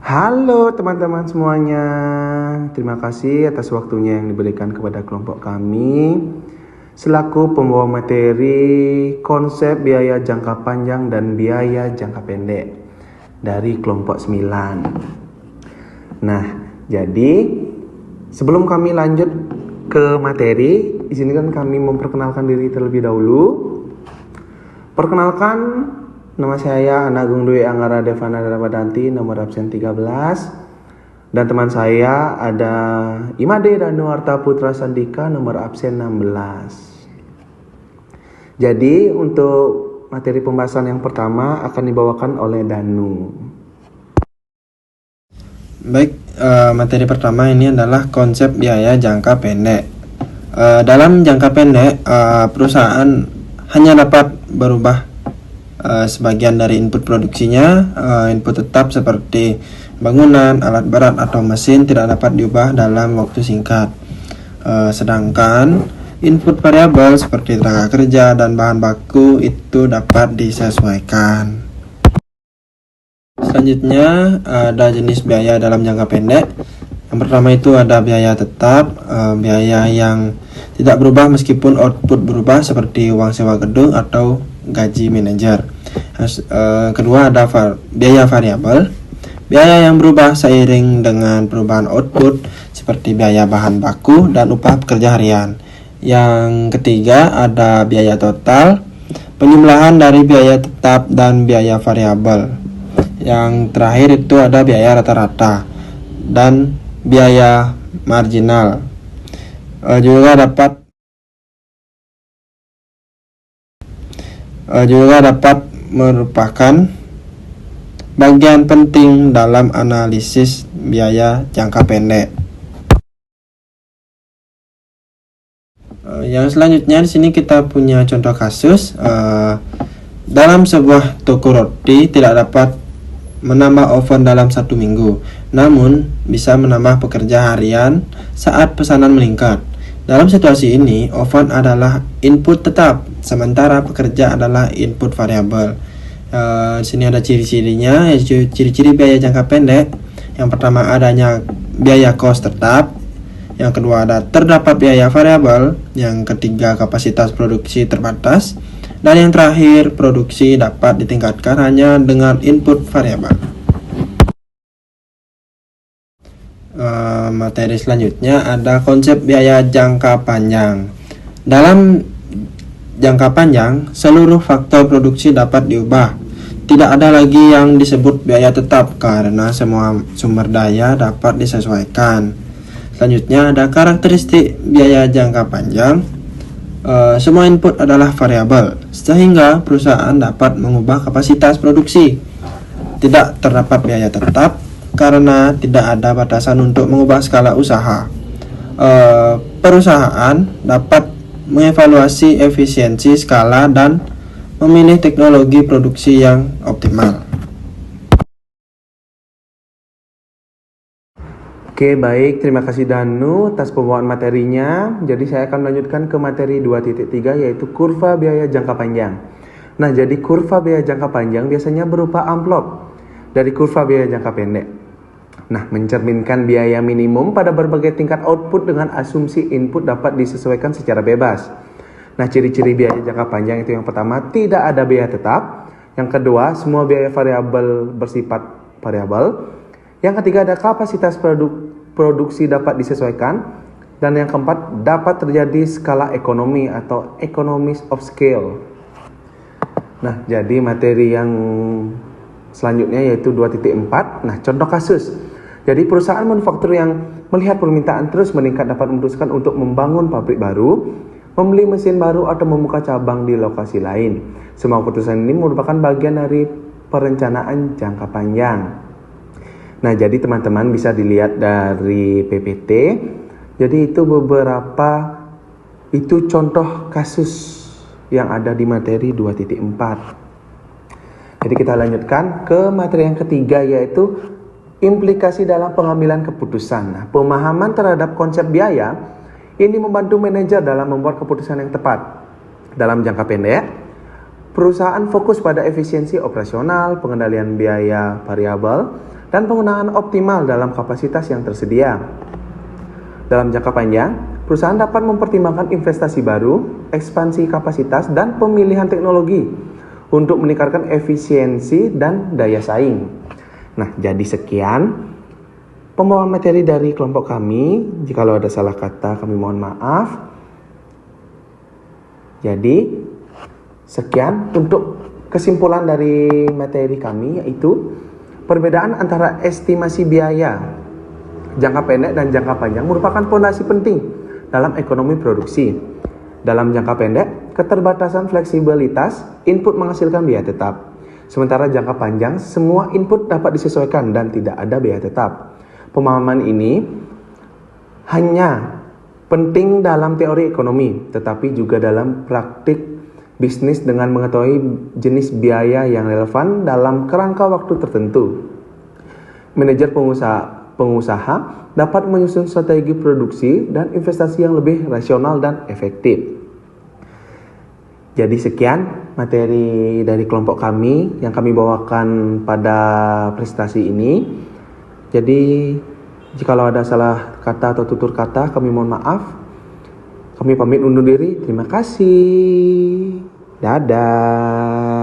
Halo teman-teman semuanya, terima kasih atas waktunya yang diberikan kepada kelompok kami selaku pembawa materi konsep biaya jangka panjang dan biaya jangka pendek dari kelompok 9. Nah, jadi sebelum kami lanjut ke materi, izinkan kami memperkenalkan diri terlebih dahulu. Perkenalkan, nama saya Anagung Dwi Anggara Devana Darabadanti, nomor absen 13. Dan teman saya ada Imade Danuarta Putra Sandika, nomor absen 16. Jadi untuk materi pembahasan yang pertama akan dibawakan oleh Danu. Baik, materi pertama ini adalah konsep biaya jangka pendek. Dalam jangka pendek, perusahaan hanya dapat berubah sebagian dari input produksinya. Input tetap seperti bangunan, alat berat, atau mesin tidak dapat diubah dalam waktu singkat. Sedangkan input variabel seperti tenaga kerja dan bahan baku itu dapat disesuaikan. Selanjutnya ada jenis biaya dalam jangka pendek. Yang pertama itu ada biaya tetap, biaya yang tidak berubah meskipun output berubah seperti uang sewa gedung atau gaji manajer. Kedua ada biaya variabel, biaya yang berubah seiring dengan perubahan output seperti biaya bahan baku dan upah pekerja harian. Yang ketiga ada biaya total, penjumlahan dari biaya tetap dan biaya variabel. Yang terakhir itu ada biaya rata-rata dan biaya marginal. Juga dapat merupakan bagian penting dalam analisis biaya jangka pendek. Yang selanjutnya di sini kita punya contoh kasus. Dalam sebuah toko roti tidak dapat menambah oven dalam 1 minggu, namun bisa menambah pekerja harian saat pesanan meningkat. Dalam situasi ini, oven adalah input tetap, sementara pekerja adalah input variabel. Di sini ada ciri-cirinya, ciri-ciri biaya jangka pendek. Yang pertama adanya biaya cost tetap, yang kedua ada terdapat biaya variabel, yang ketiga kapasitas produksi terbatas, dan yang terakhir produksi dapat ditingkatkan hanya dengan input variabel. Materi selanjutnya ada konsep biaya jangka panjang. Dalam jangka panjang, seluruh faktor produksi dapat diubah. Tidak ada lagi yang disebut biaya tetap karena semua sumber daya dapat disesuaikan. Selanjutnya ada karakteristik biaya jangka panjang. Semua input adalah variabel, sehingga perusahaan dapat mengubah kapasitas produksi. Tidak terdapat biaya tetap karena tidak ada batasan untuk mengubah skala usaha. Perusahaan dapat mengevaluasi efisiensi skala dan memilih teknologi produksi yang optimal. Oke, baik, terima kasih Danu atas pembawaan materinya. Jadi saya akan melanjutkan ke materi 2.3 yaitu kurva biaya jangka panjang. Nah, jadi kurva biaya jangka panjang biasanya berupa amplop dari kurva biaya jangka pendek. Nah, mencerminkan biaya minimum pada berbagai tingkat output dengan asumsi input dapat disesuaikan secara bebas. Nah, ciri-ciri biaya jangka panjang itu yang pertama, tidak ada biaya tetap. Yang kedua, semua biaya variabel bersifat variabel. Yang ketiga ada kapasitas produksi dapat disesuaikan. Dan yang keempat dapat terjadi skala ekonomi atau economies of scale. Nah, jadi materi yang selanjutnya yaitu 2.4. Nah, contoh kasus. Jadi perusahaan manufaktur yang melihat permintaan terus meningkat dapat memutuskan untuk membangun pabrik baru, membeli mesin baru atau membuka cabang di lokasi lain. Semua keputusan ini merupakan bagian dari perencanaan jangka panjang. Nah, jadi teman-teman bisa dilihat dari PPT. Jadi itu itu contoh kasus yang ada di materi 2.4. Jadi kita lanjutkan ke materi yang ketiga yaitu implikasi dalam pengambilan keputusan. Nah, pemahaman terhadap konsep biaya ini membantu manajer dalam membuat keputusan yang tepat. Dalam jangka pendek, perusahaan fokus pada efisiensi operasional, pengendalian biaya variabel, dan penggunaan optimal dalam kapasitas yang tersedia. Dalam jangka panjang, perusahaan dapat mempertimbangkan investasi baru, ekspansi kapasitas, dan pemilihan teknologi untuk meningkatkan efisiensi dan daya saing. Nah, jadi sekian pembawaan materi dari kelompok kami. Jikalau ada salah kata, kami mohon maaf. Jadi, sekian untuk kesimpulan dari materi kami, yaitu perbedaan antara estimasi biaya jangka pendek dan jangka panjang merupakan fondasi penting dalam ekonomi produksi. Dalam jangka pendek, keterbatasan fleksibilitas input menghasilkan biaya tetap. Sementara jangka panjang, semua input dapat disesuaikan dan tidak ada biaya tetap. Pemahaman ini hanya penting dalam teori ekonomi, tetapi juga dalam praktik bisnis dengan mengetahui jenis biaya yang relevan dalam kerangka waktu tertentu. Manajer pengusaha dapat menyusun strategi produksi dan investasi yang lebih rasional dan efektif. Jadi sekian materi dari kelompok kami yang kami bawakan pada presentasi ini. Jadi jikalau ada salah kata atau tutur kata, kami mohon maaf. Kami pamit undur diri. Terima kasih. Dadah.